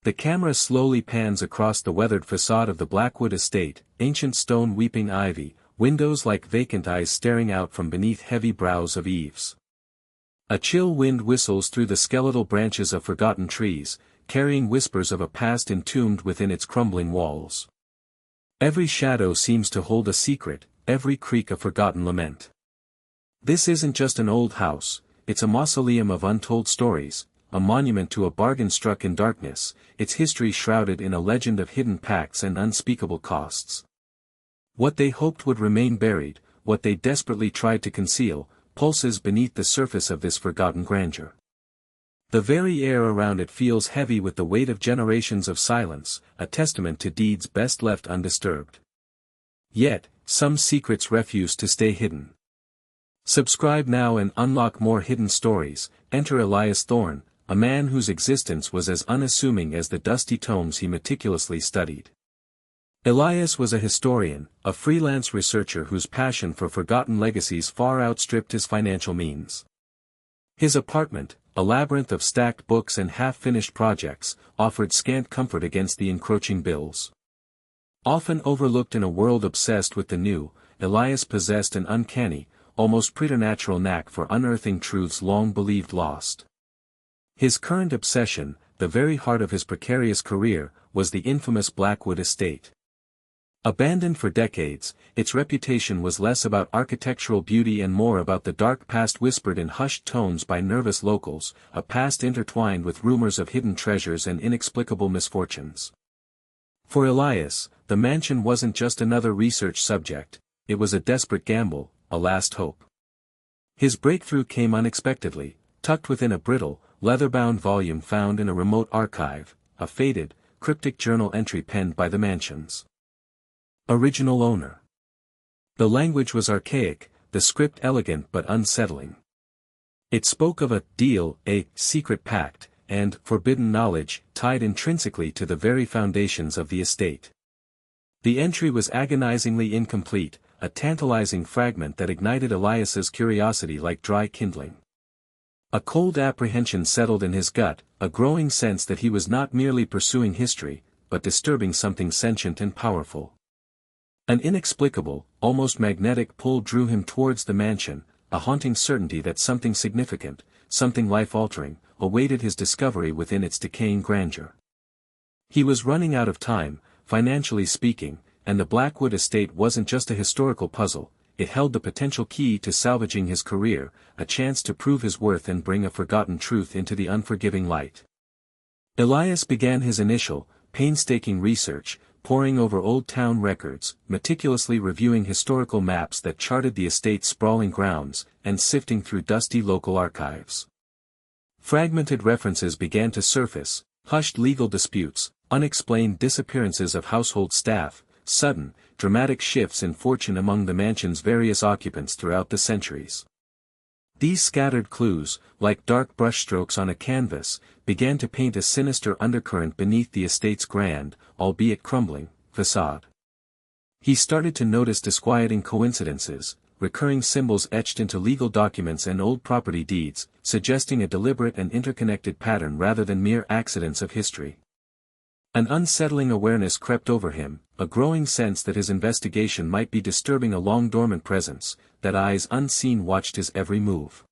The camera slowly pans across the weathered facade of the Blackwood estate, ancient stone weeping ivy, windows like vacant eyes staring out from beneath heavy brows of eaves. A chill wind whistles through the skeletal branches of forgotten trees, carrying whispers of a past entombed within its crumbling walls. Every shadow seems to hold a secret, every creak a forgotten lament. This isn't just an old house, it's a mausoleum of untold stories, a monument to a bargain struck in darkness, its history shrouded in a legend of hidden pacts and unspeakable costs. What they hoped would remain buried, what they desperately tried to conceal, pulses beneath the surface of this forgotten grandeur. The very air around it feels heavy with the weight of generations of silence, a testament to deeds best left undisturbed. Yet, some secrets refuse to stay hidden. Subscribe now and unlock more hidden stories. Enter Elias Thorne, a man whose existence was as unassuming as the dusty tomes he meticulously studied. Elias was a historian, a freelance researcher whose passion for forgotten legacies far outstripped his financial means. His apartment, a labyrinth of stacked books and half-finished projects, offered scant comfort against the encroaching bills. Often overlooked in a world obsessed with the new, Elias possessed an uncanny, almost preternatural knack for unearthing truths long believed lost. His current obsession, the very heart of his precarious career, was the infamous Blackwood estate. Abandoned for decades, its reputation was less about architectural beauty and more about the dark past whispered in hushed tones by nervous locals, a past intertwined with rumors of hidden treasures and inexplicable misfortunes. For Elias, the mansion wasn't just another research subject, it was a desperate gamble, a last hope. His breakthrough came unexpectedly, tucked within a brittle, leather-bound volume found in a remote archive, a faded, cryptic journal entry penned by the mansion's original owner. The language was archaic, the script elegant but unsettling. It spoke of a deal, a secret pact, and forbidden knowledge, tied intrinsically to the very foundations of the estate. The entry was agonizingly incomplete, a tantalizing fragment that ignited Elias's curiosity like dry kindling. A cold apprehension settled in his gut, a growing sense that he was not merely pursuing history, but disturbing something sentient and powerful. An inexplicable, almost magnetic pull drew him towards the mansion, a haunting certainty that something significant, something life-altering, awaited his discovery within its decaying grandeur. He was running out of time, financially speaking, and the Blackwood estate wasn't just a historical puzzle, it held the potential key to salvaging his career, a chance to prove his worth and bring a forgotten truth into the unforgiving light. Elias began his initial, painstaking research, poring over old town records, meticulously reviewing historical maps that charted the estate's sprawling grounds, and sifting through dusty local archives. Fragmented references began to surface, hushed legal disputes, unexplained disappearances of household staff, sudden, dramatic shifts in fortune among the mansion's various occupants throughout the centuries. These scattered clues, like dark brushstrokes on a canvas, began to paint a sinister undercurrent beneath the estate's grand, albeit crumbling, facade. He started to notice disquieting coincidences, recurring symbols etched into legal documents and old property deeds, suggesting a deliberate and interconnected pattern rather than mere accidents of history. An unsettling awareness crept over him, a growing sense that his investigation might be disturbing a long-dormant presence, that eyes unseen watched his every move.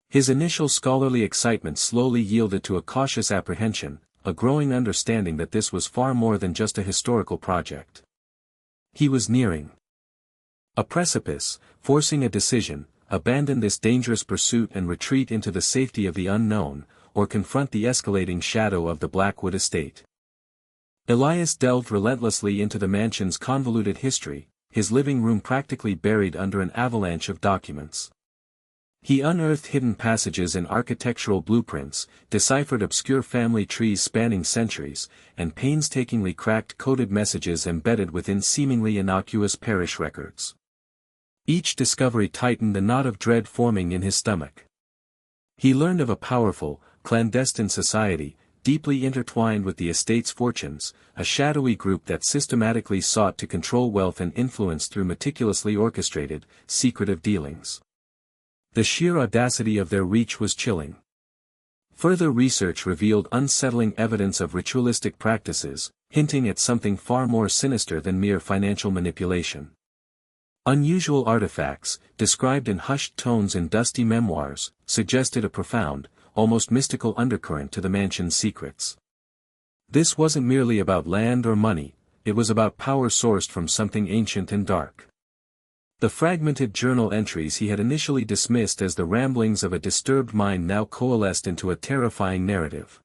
His initial scholarly excitement slowly yielded to a cautious apprehension, a growing understanding that this was far more than just a historical project. He was nearing a precipice, forcing a decision: abandon this dangerous pursuit and retreat into the safety of the unknown, or confront the escalating shadow of the Blackwood estate. Elias delved relentlessly into the mansion's convoluted history, his living room practically buried under an avalanche of documents. He unearthed hidden passages in architectural blueprints, deciphered obscure family trees spanning centuries, and painstakingly cracked coded messages embedded within seemingly innocuous parish records. Each discovery tightened the knot of dread forming in his stomach. He learned of a powerful, clandestine society, deeply intertwined with the estate's fortunes, a shadowy group that systematically sought to control wealth and influence through meticulously orchestrated, secretive dealings. The sheer audacity of their reach was chilling. Further research revealed unsettling evidence of ritualistic practices, hinting at something far more sinister than mere financial manipulation. Unusual artifacts, described in hushed tones in dusty memoirs, suggested a profound, almost mystical undercurrent to the mansion's secrets. This wasn't merely about land or money, it was about power sourced from something ancient and dark. The fragmented journal entries he had initially dismissed as the ramblings of a disturbed mind now coalesced into a terrifying narrative.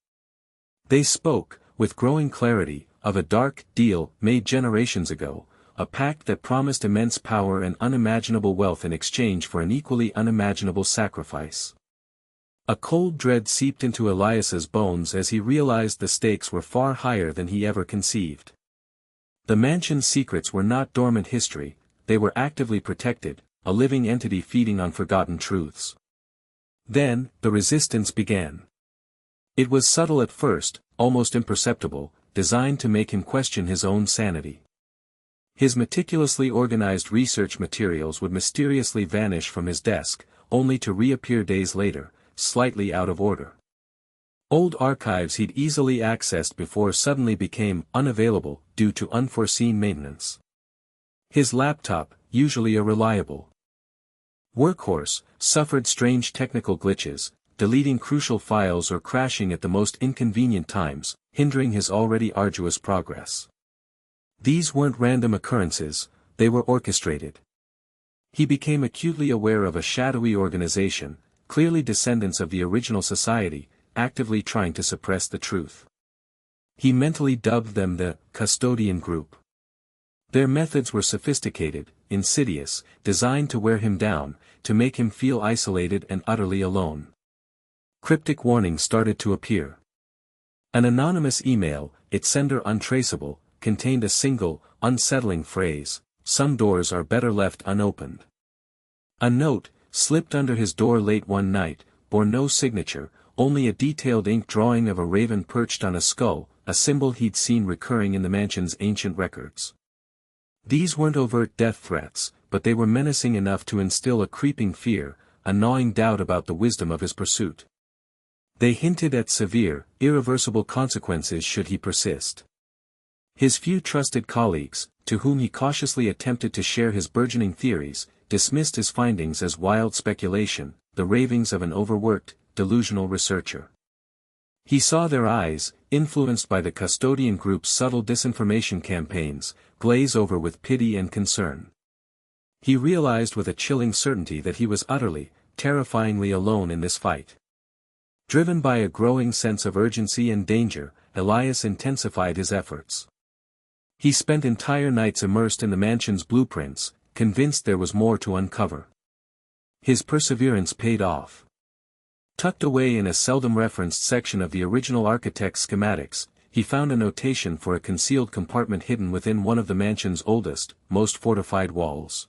They spoke, with growing clarity, of a dark deal made generations ago, a pact that promised immense power and unimaginable wealth in exchange for an equally unimaginable sacrifice. A cold dread seeped into Elias's bones as he realized the stakes were far higher than he ever conceived. The mansion's secrets were not dormant history, they were actively protected, a living entity feeding on forgotten truths. Then, the resistance began. It was subtle at first, almost imperceptible, designed to make him question his own sanity. His meticulously organized research materials would mysteriously vanish from his desk, only to reappear days later, slightly out of order. Old archives he'd easily accessed before suddenly became unavailable due to unforeseen maintenance. His laptop, usually a reliable workhorse, suffered strange technical glitches, deleting crucial files or crashing at the most inconvenient times, hindering his already arduous progress. These weren't random occurrences, they were orchestrated. He became acutely aware of a shadowy organization, clearly descendants of the original society, actively trying to suppress the truth. He mentally dubbed them the Custodian Group. Their methods were sophisticated, insidious, designed to wear him down, to make him feel isolated and utterly alone. Cryptic warnings started to appear. An anonymous email, its sender untraceable, contained a single, unsettling phrase, "Some doors are better left unopened." A note, slipped under his door late one night, bore no signature, only a detailed ink drawing of a raven perched on a skull, a symbol he'd seen recurring in the mansion's ancient records. These weren't overt death threats, but they were menacing enough to instill a creeping fear, a gnawing doubt about the wisdom of his pursuit. They hinted at severe, irreversible consequences should he persist. His few trusted colleagues, to whom he cautiously attempted to share his burgeoning theories, dismissed his findings as wild speculation, the ravings of an overworked, delusional researcher. He saw their eyes, influenced by the Custodian Group's subtle disinformation campaigns, glaze over with pity and concern. He realized with a chilling certainty that he was utterly, terrifyingly alone in this fight. Driven by a growing sense of urgency and danger, Elias intensified his efforts. He spent entire nights immersed in the mansion's blueprints, convinced there was more to uncover. His perseverance paid off. Tucked away in a seldom referenced section of the original architect's schematics, he found a notation for a concealed compartment hidden within one of the mansion's oldest, most fortified walls.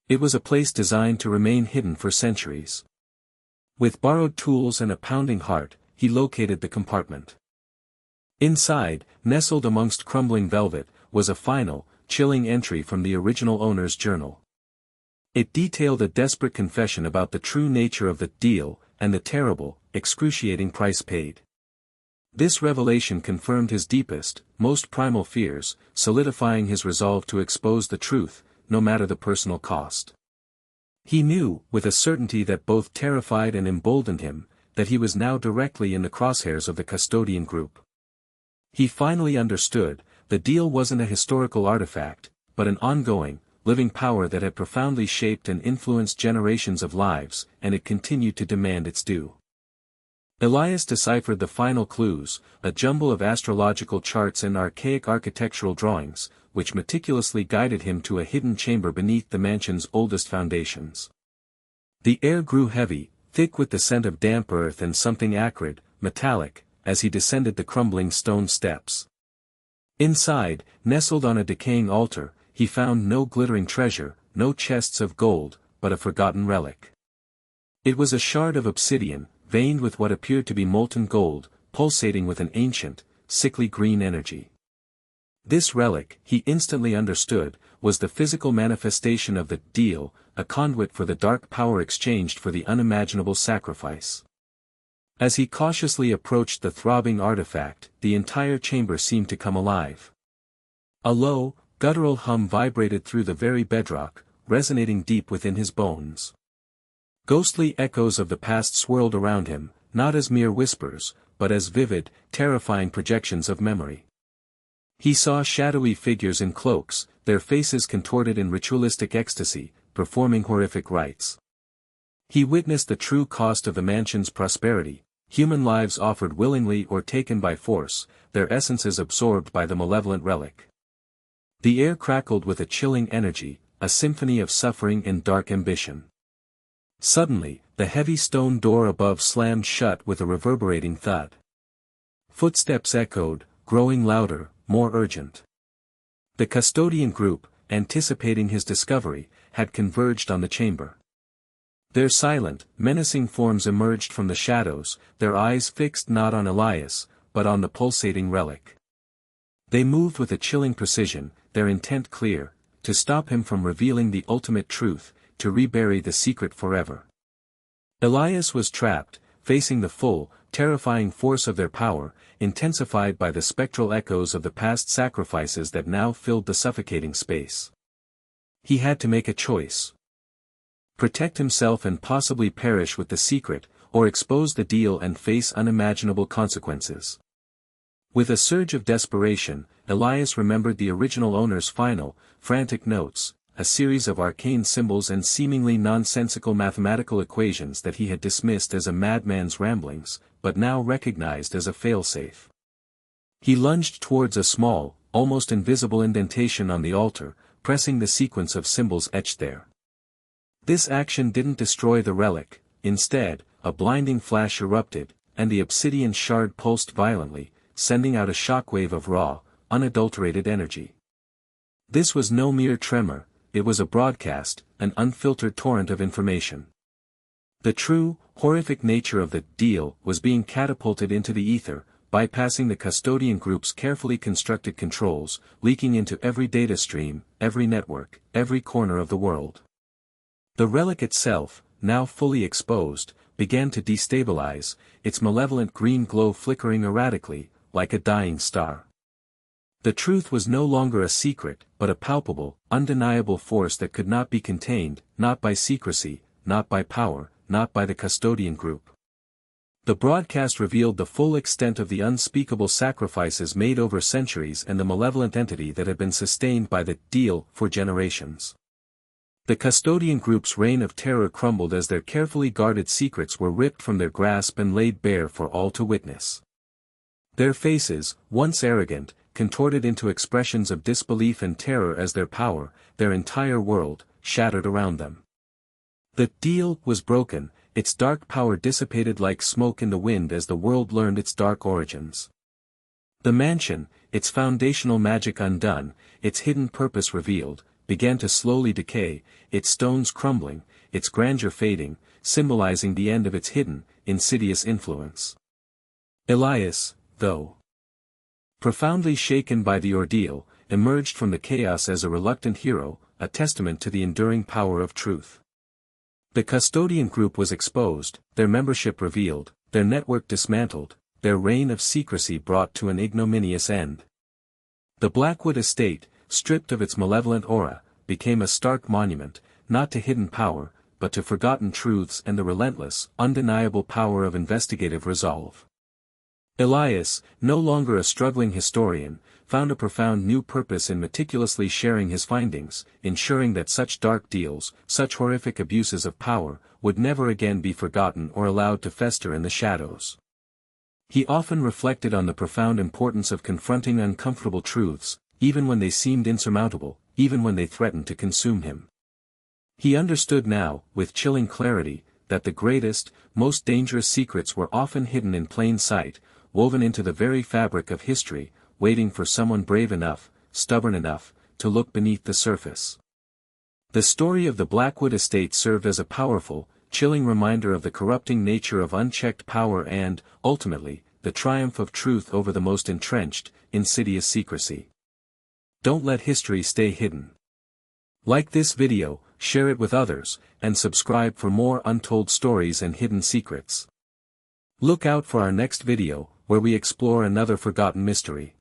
It was a place designed to remain hidden for centuries. With borrowed tools and a pounding heart, he located the compartment. Inside, nestled amongst crumbling velvet, was a final, chilling entry from the original owner's journal. It detailed a desperate confession about the true nature of the deal, and the terrible, excruciating price paid. This revelation confirmed his deepest, most primal fears, solidifying his resolve to expose the truth, no matter the personal cost. He knew, with a certainty that both terrified and emboldened him, that he was now directly in the crosshairs of the Custodian Group. He finally understood, the deal wasn't a historical artifact, but an ongoing, living power that had profoundly shaped and influenced generations of lives, and it continued to demand its due. Elias deciphered the final clues, a jumble of astrological charts and archaic architectural drawings, which meticulously guided him to a hidden chamber beneath the mansion's oldest foundations. The air grew heavy, thick with the scent of damp earth and something acrid, metallic, as he descended the crumbling stone steps. Inside, nestled on a decaying altar, he found no glittering treasure, no chests of gold, but a forgotten relic. It was a shard of obsidian, veined with what appeared to be molten gold, pulsating with an ancient, sickly green energy. This relic, he instantly understood, was the physical manifestation of the deal, a conduit for the dark power exchanged for the unimaginable sacrifice. As he cautiously approached the throbbing artifact, the entire chamber seemed to come alive. A low, guttural hum vibrated through the very bedrock, resonating deep within his bones. Ghostly echoes of the past swirled around him, not as mere whispers, but as vivid, terrifying projections of memory. He saw shadowy figures in cloaks, their faces contorted in ritualistic ecstasy, performing horrific rites. He witnessed the true cost of the mansion's prosperity, human lives offered willingly or taken by force, their essences absorbed by the malevolent relic. The air crackled with a chilling energy, a symphony of suffering and dark ambition. Suddenly, the heavy stone door above slammed shut with a reverberating thud. Footsteps echoed, growing louder, more urgent. The custodian group, anticipating his discovery, had converged on the chamber. Their silent, menacing forms emerged from the shadows, their eyes fixed not on Elias, but on the pulsating relic. They moved with a chilling precision, their intent clear, to stop him from revealing the ultimate truth, to rebury the secret forever. Elias was trapped, facing the full, terrifying force of their power, intensified by the spectral echoes of the past sacrifices that now filled the suffocating space. He had to make a choice. Protect himself and possibly perish with the secret, or expose the deal and face unimaginable consequences. With a surge of desperation, Elias remembered the original owner's final, frantic notes, a series of arcane symbols and seemingly nonsensical mathematical equations that he had dismissed as a madman's ramblings, but now recognized as a failsafe. He lunged towards a small, almost invisible indentation on the altar, pressing the sequence of symbols etched there. This action didn't destroy the relic, instead, a blinding flash erupted, and the obsidian shard pulsed violently, sending out a shockwave of raw, unadulterated energy. This was no mere tremor, it was a broadcast, an unfiltered torrent of information. The true, horrific nature of the deal was being catapulted into the ether, bypassing the custodian group's carefully constructed controls, leaking into every data stream, every network, every corner of the world. The relic itself, now fully exposed, began to destabilize, its malevolent green glow flickering erratically, like a dying star. The truth was no longer a secret, but a palpable, undeniable force that could not be contained, not by secrecy, not by power, not by the custodian group. The broadcast revealed the full extent of the unspeakable sacrifices made over centuries and the malevolent entity that had been sustained by the deal for generations. The custodian group's reign of terror crumbled as their carefully guarded secrets were ripped from their grasp and laid bare for all to witness. Their faces, once arrogant, contorted into expressions of disbelief and terror as their power, their entire world, shattered around them. The deal was broken, its dark power dissipated like smoke in the wind as the world learned its dark origins. The mansion, its foundational magic undone, its hidden purpose revealed, began to slowly decay, its stones crumbling, its grandeur fading, symbolizing the end of its hidden, insidious influence. Elias, though profoundly shaken by the ordeal, emerged from the chaos as a reluctant hero, a testament to the enduring power of truth. The custodian group was exposed, their membership revealed, their network dismantled, their reign of secrecy brought to an ignominious end. The Blackwood estate, stripped of its malevolent aura, became a stark monument, not to hidden power, but to forgotten truths and the relentless, undeniable power of investigative resolve. Elias, no longer a struggling historian, found a profound new purpose in meticulously sharing his findings, ensuring that such dark deals, such horrific abuses of power, would never again be forgotten or allowed to fester in the shadows. He often reflected on the profound importance of confronting uncomfortable truths, even when they seemed insurmountable, even when they threatened to consume him. He understood now, with chilling clarity, that the greatest, most dangerous secrets were often hidden in plain sight, woven into the very fabric of history, waiting for someone brave enough, stubborn enough, to look beneath the surface. The story of the Blackwood estate served as a powerful, chilling reminder of the corrupting nature of unchecked power and, ultimately, the triumph of truth over the most entrenched, insidious secrecy. Don't let history stay hidden. Like this video, share it with others, and subscribe for more untold stories and hidden secrets. Look out for our next video, where we explore another forgotten mystery.